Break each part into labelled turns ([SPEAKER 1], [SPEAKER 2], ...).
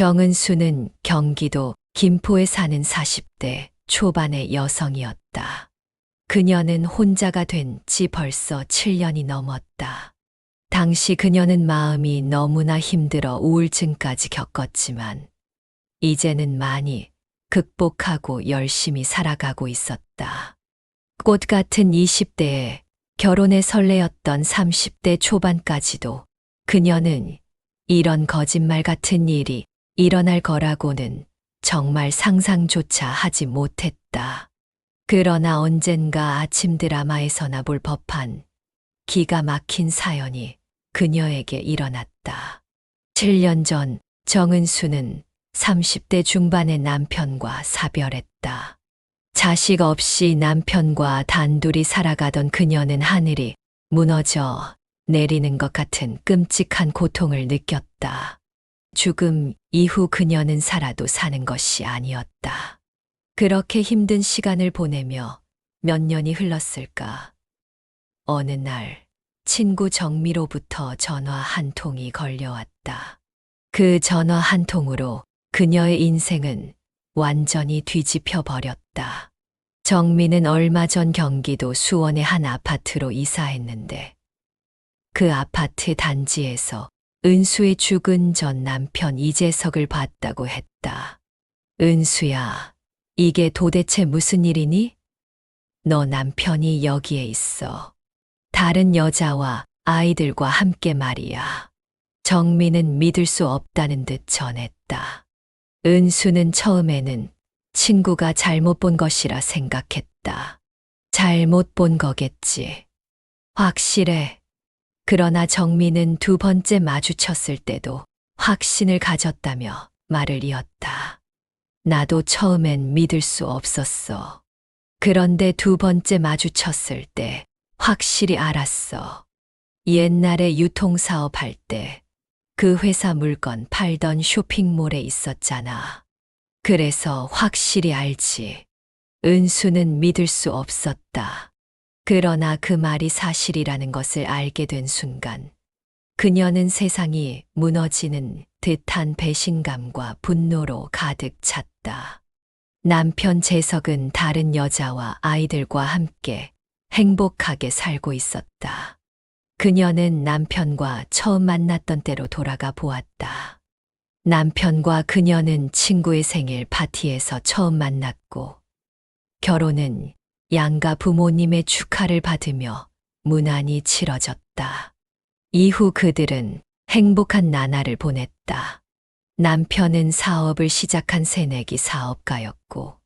[SPEAKER 1] 정은수는 경기도 김포에 사는 40대 초반의 여성이었다. 그녀는 혼자가 된 지 벌써 7년이 넘었다. 당시 그녀는 마음이 너무나 힘들어 우울증까지 겪었지만 이제는 많이 극복하고 열심히 살아가고 있었다. 꽃 같은 20대에 결혼에 설레었던 30대 초반까지도 그녀는 이런 거짓말 같은 일이 일어날 거라고는 정말 상상조차 하지 못했다. 그러나 언젠가 아침 드라마에서나 볼 법한 기가 막힌 사연이 그녀에게 일어났다. 7년 전 정은수는 30대 중반의 남편과 사별했다. 자식 없이 남편과 단둘이 살아가던 그녀는 하늘이 무너져 내리는 것 같은 끔찍한 고통을 느꼈다. 죽음 이후 그녀는 살아도 사는 것이 아니었다. 그렇게 힘든 시간을 보내며 몇 년이 흘렀을까. 어느 날 친구 정미로부터 전화 한 통이 걸려왔다. 그 전화 한 통으로 그녀의 인생은 완전히 뒤집혀 버렸다. 정미는 얼마 전 경기도 수원의 한 아파트로 이사했는데 그 아파트 단지에서 은수의 죽은 전 남편 이재석을 봤다고 했다. 은수야, 이게 도대체 무슨 일이니? 너 남편이 여기에 있어. 다른 여자와 아이들과 함께 말이야. 정미는 믿을 수 없다는 듯 전했다. 은수는 처음에는 친구가 잘못 본 것이라 생각했다. 잘못 본 거겠지. 확실해. 그러나 정미는 두 번째 마주쳤을 때도 확신을 가졌다며 말을 이었다. 나도 처음엔 믿을 수 없었어. 그런데 두 번째 마주쳤을 때 확실히 알았어. 옛날에 유통사업 할 때 그 회사 물건 팔던 쇼핑몰에 있었잖아. 그래서 확실히 알지. 은수는 믿을 수 없었다. 그러나 그 말이 사실이라는 것을 알게 된 순간 그녀는 세상이 무너지는 듯한 배신감과 분노로 가득 찼다. 남편 재석은 다른 여자와 아이들과 함께 행복하게 살고 있었다. 그녀는 남편과 처음 만났던 때로 돌아가 보았다. 남편과 그녀는 친구의 생일 파티에서 처음 만났고 결혼은 양가 부모님의 축하를 받으며 무난히 치러졌다. 이후 그들은 행복한 나날을 보냈다. 남편은 사업을 시작한 새내기 사업가였고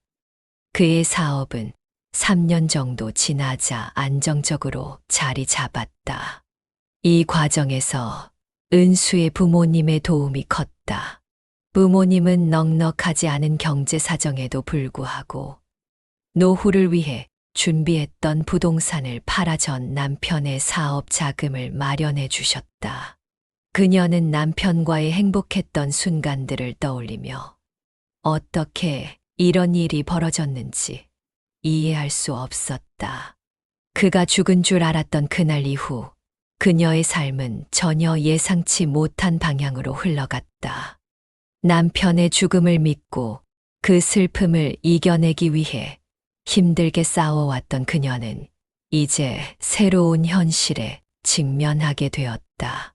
[SPEAKER 1] 그의 사업은 3년 정도 지나자 안정적으로 자리 잡았다. 이 과정에서 은수의 부모님의 도움이 컸다. 부모님은 넉넉하지 않은 경제 사정에도 불구하고 노후를 위해 준비했던 부동산을 팔아 전 남편의 사업 자금을 마련해 주셨다. 그녀는 남편과의 행복했던 순간들을 떠올리며 어떻게 이런 일이 벌어졌는지 이해할 수 없었다. 그가 죽은 줄 알았던 그날 이후 그녀의 삶은 전혀 예상치 못한 방향으로 흘러갔다. 남편의 죽음을 믿고 그 슬픔을 이겨내기 위해 힘들게 싸워왔던 그녀는 이제 새로운 현실에 직면하게 되었다.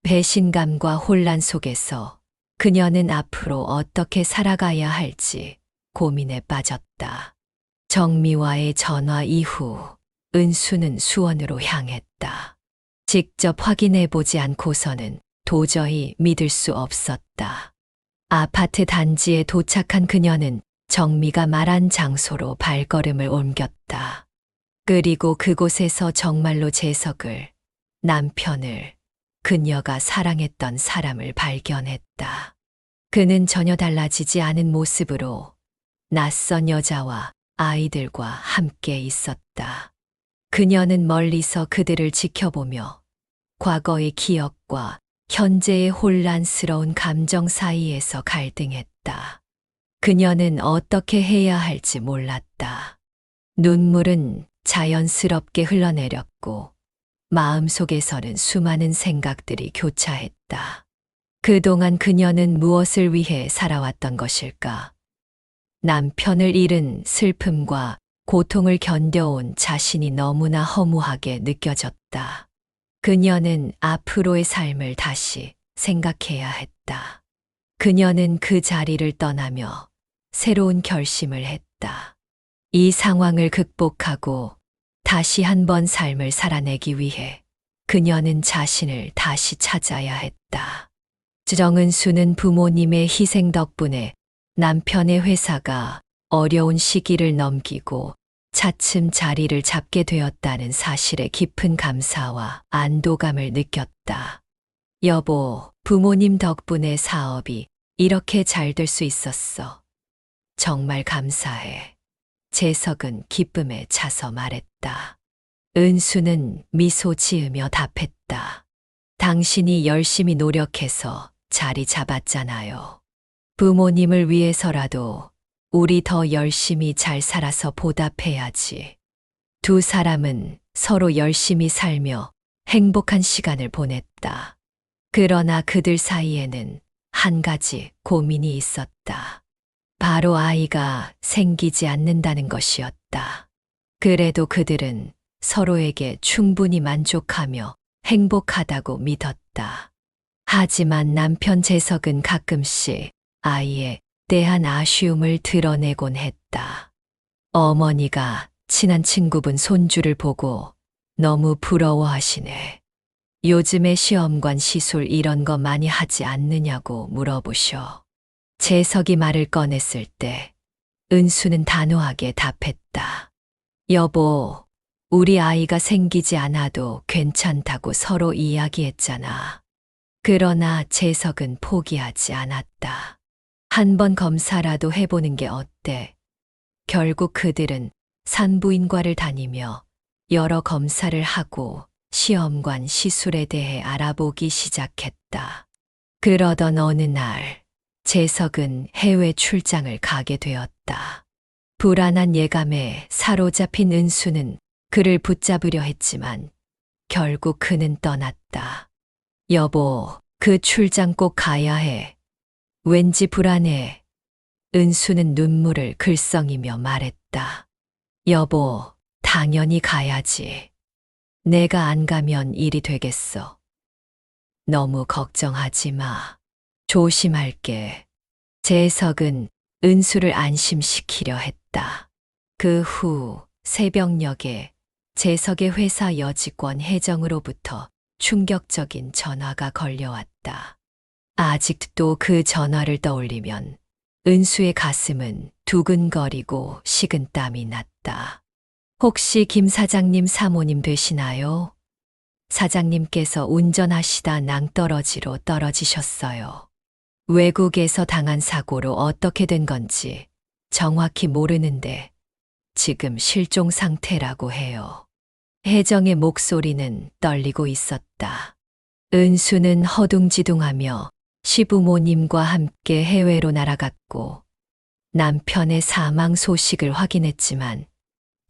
[SPEAKER 1] 배신감과 혼란 속에서 그녀는 앞으로 어떻게 살아가야 할지 고민에 빠졌다. 정미와의 전화 이후 은수는 수원으로 향했다. 직접 확인해보지 않고서는 도저히 믿을 수 없었다. 아파트 단지에 도착한 그녀는 정미가 말한 장소로 발걸음을 옮겼다. 그리고 그곳에서 정말로 재석을, 남편을, 그녀가 사랑했던 사람을 발견했다. 그는 전혀 달라지지 않은 모습으로 낯선 여자와 아이들과 함께 있었다. 그녀는 멀리서 그들을 지켜보며 과거의 기억과 현재의 혼란스러운 감정 사이에서 갈등했다. 그녀는 어떻게 해야 할지 몰랐다. 눈물은 자연스럽게 흘러내렸고 마음속에서는 수많은 생각들이 교차했다. 그동안 그녀는 무엇을 위해 살아왔던 것일까? 남편을 잃은 슬픔과 고통을 견뎌온 자신이 너무나 허무하게 느껴졌다. 그녀는 앞으로의 삶을 다시 생각해야 했다. 그녀는 그 자리를 떠나며 새로운 결심을 했다. 이 상황을 극복하고 다시 한번 삶을 살아내기 위해 그녀는 자신을 다시 찾아야 했다. 정은수는 부모님의 희생 덕분에 남편의 회사가 어려운 시기를 넘기고 차츰 자리를 잡게 되었다는 사실에 깊은 감사와 안도감을 느꼈다. 여보, 부모님 덕분에 사업이 이렇게 잘 될 수 있었어. 정말 감사해. 재석은 기쁨에 차서 말했다. 은수는 미소 지으며 답했다. 당신이 열심히 노력해서 자리 잡았잖아요. 부모님을 위해서라도 우리 더 열심히 잘 살아서 보답해야지. 두 사람은 서로 열심히 살며 행복한 시간을 보냈다. 그러나 그들 사이에는 한 가지 고민이 있었다. 바로 아이가 생기지 않는다는 것이었다. 그래도 그들은 서로에게 충분히 만족하며 행복하다고 믿었다. 하지만 남편 재석은 가끔씩 아이에 대한 아쉬움을 드러내곤 했다. 어머니가 친한 친구분 손주를 보고 너무 부러워하시네. 요즘에 시험관 시술 이런 거 많이 하지 않느냐고 물어보셔. 재석이 말을 꺼냈을 때 은수는 단호하게 답했다. 여보, 우리 아이가 생기지 않아도 괜찮다고 서로 이야기했잖아. 그러나 재석은 포기하지 않았다. 한번 검사라도 해보는 게 어때? 결국 그들은 산부인과를 다니며 여러 검사를 하고 시험관 시술에 대해 알아보기 시작했다. 그러던 어느 날 재석은 해외 출장을 가게 되었다. 불안한 예감에 사로잡힌 은수는 그를 붙잡으려 했지만 결국 그는 떠났다. 여보, 그 출장 꼭 가야 해. 왠지 불안해. 은수는 눈물을 글썽이며 말했다. 여보, 당연히 가야지. 내가 안 가면 일이 되겠어. 너무 걱정하지 마. 조심할게. 재석은 은수를 안심시키려 했다. 그 후 새벽녘에 재석의 회사 여직원 혜정으로부터 충격적인 전화가 걸려왔다. 아직도 그 전화를 떠올리면 은수의 가슴은 두근거리고 식은땀이 났다. 혹시 김 사장님 사모님 되시나요? 사장님께서 운전하시다 낭떠러지로 떨어지셨어요. 외국에서 당한 사고로 어떻게 된 건지 정확히 모르는데 지금 실종 상태라고 해요. 혜정의 목소리는 떨리고 있었다. 은수는 허둥지둥하며 시부모님과 함께 해외로 날아갔고 남편의 사망 소식을 확인했지만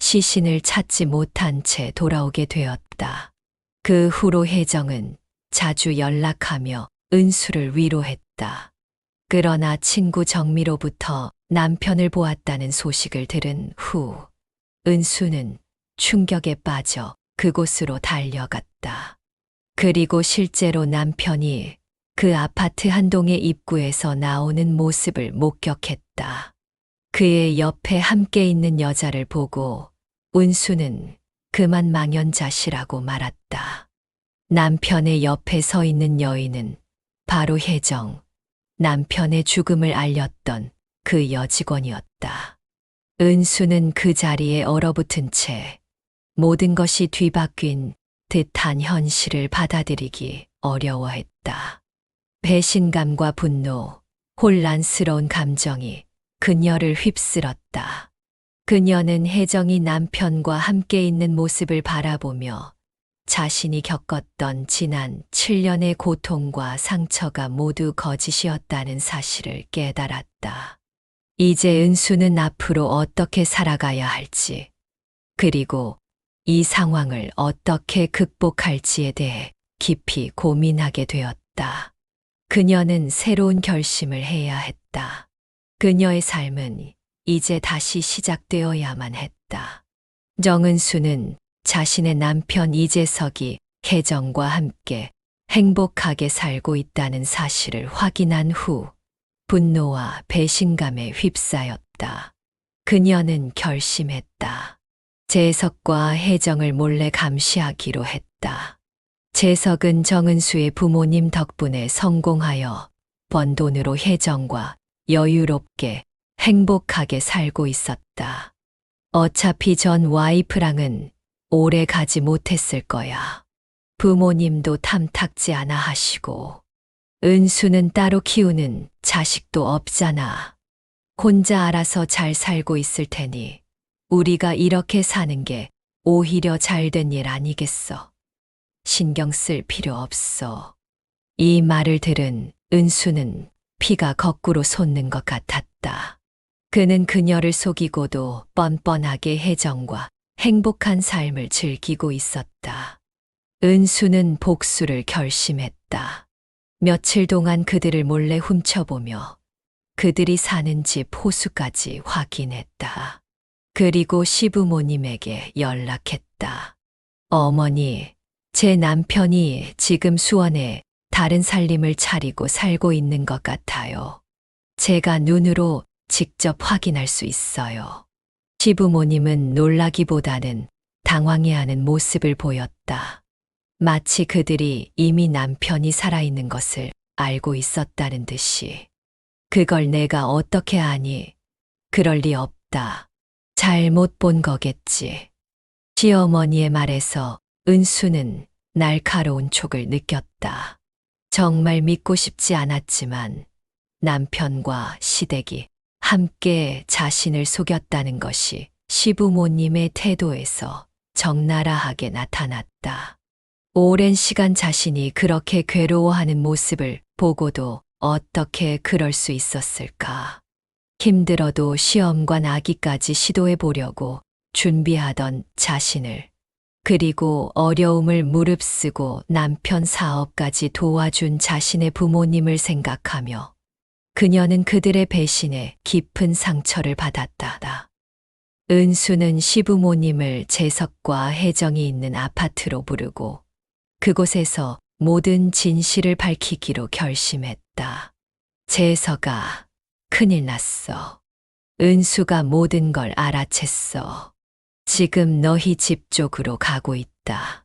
[SPEAKER 1] 시신을 찾지 못한 채 돌아오게 되었다. 그 후로 혜정은 자주 연락하며 은수를 위로했다. 그러나 친구 정미로부터 남편을 보았다는 소식을 들은 후 은수는 충격에 빠져 그곳으로 달려갔다. 그리고 실제로 남편이 그 아파트 한 동의 입구에서 나오는 모습을 목격했다. 그의 옆에 함께 있는 여자를 보고 은수는 그만 망연자실하고 말았다. 남편의 옆에 서 있는 여인은 바로 혜정, 남편의 죽음을 알렸던 그 여직원이었다. 은수는 그 자리에 얼어붙은 채 모든 것이 뒤바뀐 듯한 현실을 받아들이기 어려워했다. 배신감과 분노, 혼란스러운 감정이 그녀를 휩쓸었다. 그녀는 혜정이 남편과 함께 있는 모습을 바라보며 자신이 겪었던 지난 7년의 고통과 상처가 모두 거짓이었다는 사실을 깨달았다. 이제 은수는 앞으로 어떻게 살아가야 할지, 그리고 이 상황을 어떻게 극복할지에 대해 깊이 고민하게 되었다. 그녀는 새로운 결심을 해야 했다. 그녀의 삶은 이제 다시 시작되어야만 했다. 정은수는 자신의 남편 이재석이 혜정과 함께 행복하게 살고 있다는 사실을 확인한 후 분노와 배신감에 휩싸였다. 그녀는 결심했다. 재석과 혜정을 몰래 감시하기로 했다. 재석은 정은수의 부모님 덕분에 성공하여 번 돈으로 혜정과 여유롭게 행복하게 살고 있었다. 어차피 전 와이프랑은 오래 가지 못했을 거야. 부모님도 탐탁지 않아 하시고, 은수는 따로 키우는 자식도 없잖아. 혼자 알아서 잘 살고 있을 테니 우리가 이렇게 사는 게 오히려 잘된 일 아니겠어. 신경 쓸 필요 없어. 이 말을 들은 은수는 피가 거꾸로 솟는 것 같았다. 그는 그녀를 속이고도 뻔뻔하게 혜정과 행복한 삶을 즐기고 있었다. 은수는 복수를 결심했다. 며칠 동안 그들을 몰래 훔쳐보며 그들이 사는 집 호수까지 확인했다. 그리고 시부모님에게 연락했다. 어머니, 제 남편이 지금 수원에 다른 살림을 차리고 살고 있는 것 같아요. 제가 눈으로 직접 확인할 수 있어요. 시부모님은 놀라기보다는 당황해하는 모습을 보였다. 마치 그들이 이미 남편이 살아있는 것을 알고 있었다는 듯이. 그걸 내가 어떻게 아니? 그럴 리 없다. 잘못 본 거겠지. 시어머니의 말에서 은수는 날카로운 촉을 느꼈다. 정말 믿고 싶지 않았지만 남편과 시댁이 함께 자신을 속였다는 것이 시부모님의 태도에서 적나라하게 나타났다. 오랜 시간 자신이 그렇게 괴로워하는 모습을 보고도 어떻게 그럴 수 있었을까? 힘들어도 시험관 아기까지 시도해 보려고 준비하던 자신을, 그리고 어려움을 무릅쓰고 남편 사업까지 도와준 자신의 부모님을 생각하며 그녀는 그들의 배신에 깊은 상처를 받았다. 은수는 시부모님을 재석과 혜정이 있는 아파트로 부르고 그곳에서 모든 진실을 밝히기로 결심했다. 재석아, 큰일 났어. 은수가 모든 걸 알아챘어. 지금 너희 집 쪽으로 가고 있다.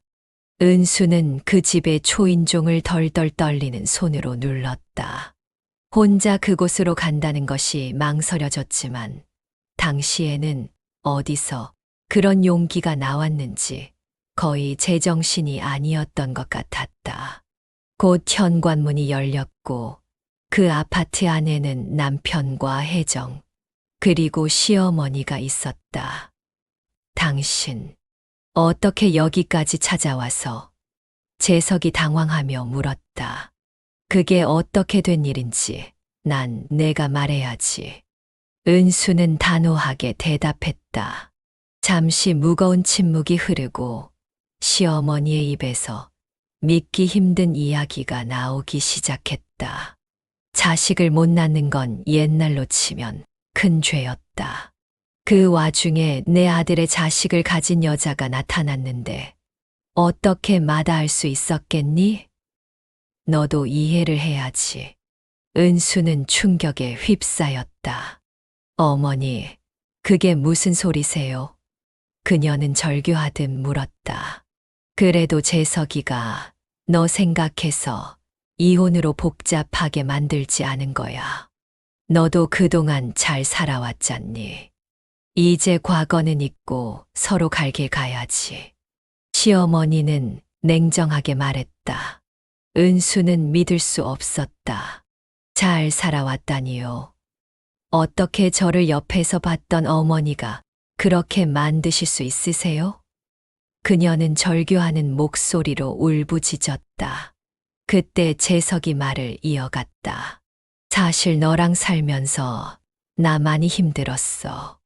[SPEAKER 1] 은수는 그 집의 초인종을 덜덜 떨리는 손으로 눌렀다. 혼자 그곳으로 간다는 것이 망설여졌지만 당시에는 어디서 그런 용기가 나왔는지 거의 제정신이 아니었던 것 같았다. 곧 현관문이 열렸고 그 아파트 안에는 남편과 혜정, 그리고 시어머니가 있었다. 당신, 어떻게 여기까지 찾아와서? 재석이 당황하며 물었다. 그게 어떻게 된 일인지 내가 말해야지. 은수는 단호하게 대답했다. 잠시 무거운 침묵이 흐르고 시어머니의 입에서 믿기 힘든 이야기가 나오기 시작했다. 자식을 못 낳는 건 옛날로 치면 큰 죄였다. 그 와중에 내 아들의 자식을 가진 여자가 나타났는데 어떻게 마다할 수 있었겠니? 너도 이해를 해야지. 은수는 충격에 휩싸였다. 어머니, 그게 무슨 소리세요? 그녀는 절규하듯 물었다. 그래도 재석이가 너 생각해서 이혼으로 복잡하게 만들지 않은 거야. 너도 그동안 잘 살아왔잖니. 이제 과거는 잊고 서로 갈 길 가야지. 시어머니는 냉정하게 말했다. 은수는 믿을 수 없었다. 잘 살아왔다니요. 어떻게 저를 옆에서 봤던 어머니가 그렇게 만드실 수 있으세요? 그녀는 절규하는 목소리로 울부짖었다. 그때 재석이 말을 이어갔다. 사실 너랑 살면서 나 많이 힘들었어.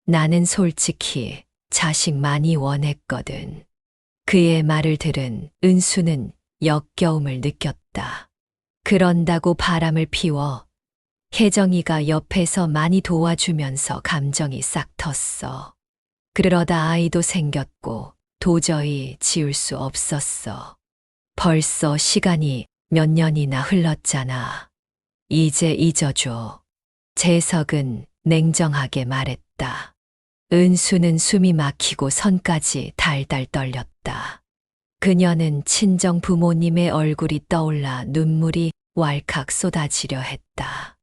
[SPEAKER 1] 나는 솔직히 자식 많이 원했거든. 그의 말을 들은 은수는 역겨움을 느꼈다. 그런다고 바람을 피워 혜정이가 옆에서 많이 도와주면서 감정이 싹 텄어. 그러다 아이도 생겼고 도저히 지울 수 없었어. 벌써 시간이 몇 년이나 흘렀잖아. 이제 잊어줘. 재석은 냉정하게 말했다. 은수는 숨이 막히고 손까지 달달 떨렸다. 그녀는 친정 부모님의 얼굴이 떠올라 눈물이 왈칵 쏟아지려 했다.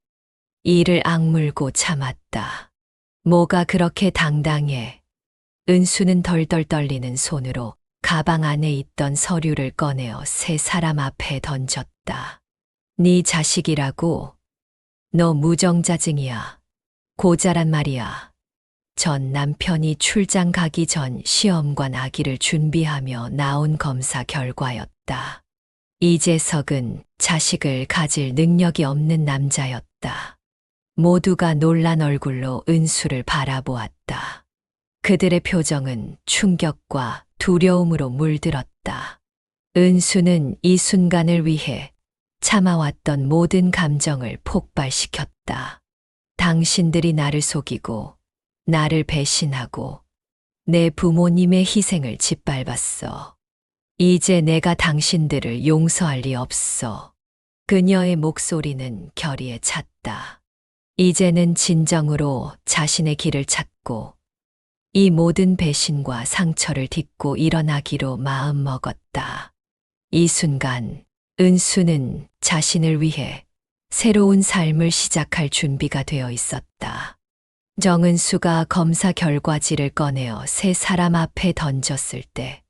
[SPEAKER 1] 이를 악물고 참았다. 뭐가 그렇게 당당해. 은수는 덜덜 떨리는 손으로 가방 안에 있던 서류를 꺼내어 세 사람 앞에 던졌다. 네 자식이라고? 너 무정자증이야. 고자란 말이야. 전 남편이 출장 가기 전 시험관 아기를 준비하며 나온 검사 결과였다. 이재석은 자식을 가질 능력이 없는 남자였다. 모두가 놀란 얼굴로 은수를 바라보았다. 그들의 표정은 충격과 두려움으로 물들었다. 은수는 이 순간을 위해 참아왔던 모든 감정을 폭발시켰다. 당신들이 나를 속이고 나를 배신하고 내 부모님의 희생을 짓밟았어. 이제 내가 당신들을 용서할 리 없어. 그녀의 목소리는 결의에 찼다. 이제는 진정으로 자신의 길을 찾고 이 모든 배신과 상처를 딛고 일어나기로 마음먹었다. 이 순간 은수는 자신을 위해 새로운 삶을 시작할 준비가 되어 있었다. 정은수가 검사 결과지를 꺼내어 세 사람 앞에 던졌을 때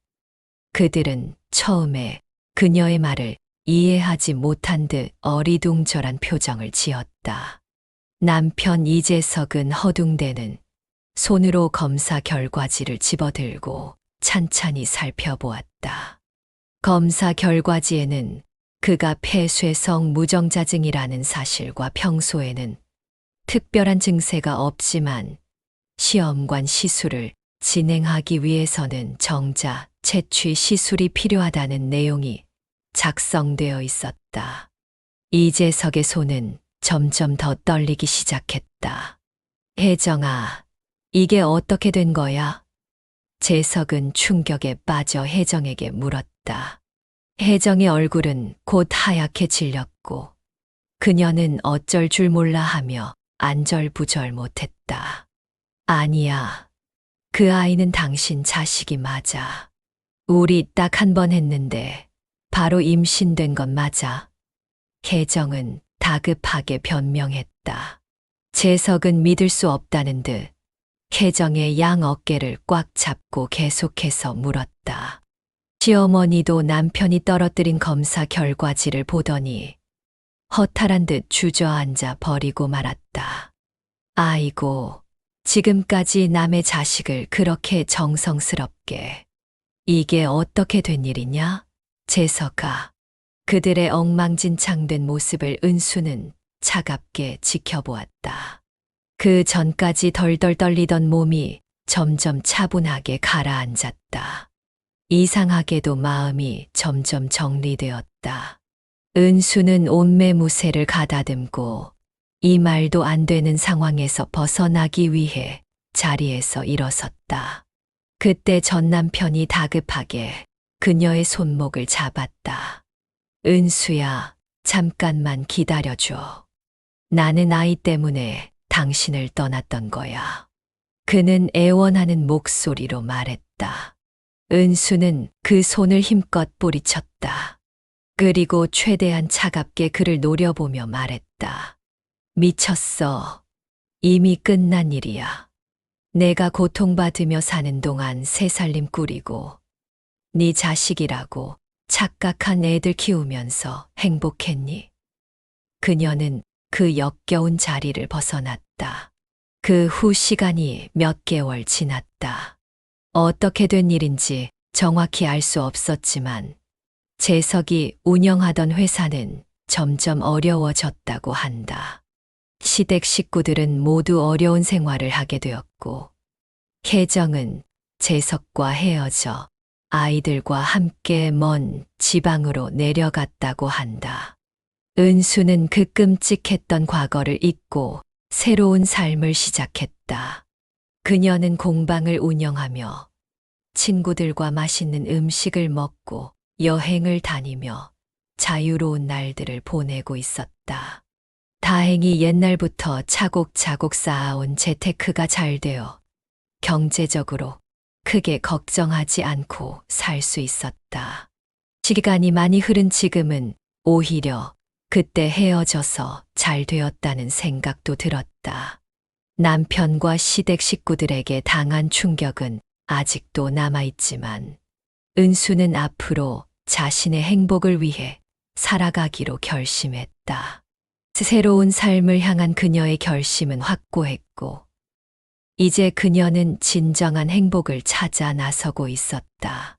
[SPEAKER 1] 그들은 처음에 그녀의 말을 이해하지 못한 듯 어리둥절한 표정을 지었다. 남편 이재석은 허둥대는 손으로 검사 결과지를 집어들고 찬찬히 살펴보았다. 검사 결과지에는 그가 폐쇄성 무정자증이라는 사실과 평소에는 특별한 증세가 없지만 시험관 시술을 진행하기 위해서는 정자 채취 시술이 필요하다는 내용이 작성되어 있었다. 이재석의 손은 점점 더 떨리기 시작했다. 혜정아, 이게 어떻게 된 거야? 재석은 충격에 빠져 혜정에게 물었다. 혜정의 얼굴은 곧 하얗게 질렸고 그녀는 어쩔 줄 몰라 하며 안절부절 못했다. 아니야. 그 아이는 당신 자식이 맞아. 우리 딱 한 번 했는데 바로 임신된 건 맞아. 혜정은 다급하게 변명했다. 재석은 믿을 수 없다는 듯 혜정의 양 어깨를 꽉 잡고 계속해서 물었다. 시어머니도 남편이 떨어뜨린 검사 결과지를 보더니 허탈한 듯 주저앉아 버리고 말았다. 아이고, 지금까지 남의 자식을 그렇게 정성스럽게. 이게 어떻게 된 일이냐? 재석아. 그들의 엉망진창된 모습을 은수는 차갑게 지켜보았다. 그 전까지 덜덜 떨리던 몸이 점점 차분하게 가라앉았다. 이상하게도 마음이 점점 정리되었다. 은수는 온매무새를 가다듬고 이 말도 안 되는 상황에서 벗어나기 위해 자리에서 일어섰다. 그때 전 남편이 다급하게 그녀의 손목을 잡았다. 은수야, 잠깐만 기다려줘. 나는 아이 때문에 당신을 떠났던 거야. 그는 애원하는 목소리로 말했다. 은수는 그 손을 힘껏 뿌리쳤다. 그리고 최대한 차갑게 그를 노려보며 말했다. 미쳤어. 이미 끝난 일이야. 내가 고통받으며 사는 동안 새살림 꾸리고 네 자식이라고 착각한 애들 키우면서 행복했니? 그녀는 그 역겨운 자리를 벗어났다. 그 후 시간이 몇 개월 지났다. 어떻게 된 일인지 정확히 알 수 없었지만 재석이 운영하던 회사는 점점 어려워졌다고 한다. 시댁 식구들은 모두 어려운 생활을 하게 되었고 혜정은 재석과 헤어져 아이들과 함께 먼 지방으로 내려갔다고 한다. 은수는 그 끔찍했던 과거를 잊고 새로운 삶을 시작했다. 그녀는 공방을 운영하며 친구들과 맛있는 음식을 먹고 여행을 다니며 자유로운 날들을 보내고 있었다. 다행히 옛날부터 차곡차곡 쌓아온 재테크가 잘 되어 경제적으로 크게 걱정하지 않고 살 수 있었다. 시간이 많이 흐른 지금은 오히려 그때 헤어져서 잘 되었다는 생각도 들었다. 남편과 시댁 식구들에게 당한 충격은 아직도 남아있지만 은수는 앞으로 자신의 행복을 위해 살아가기로 결심했다. 새로운 삶을 향한 그녀의 결심은 확고했고, 이제 그녀는 진정한 행복을 찾아 나서고 있었다.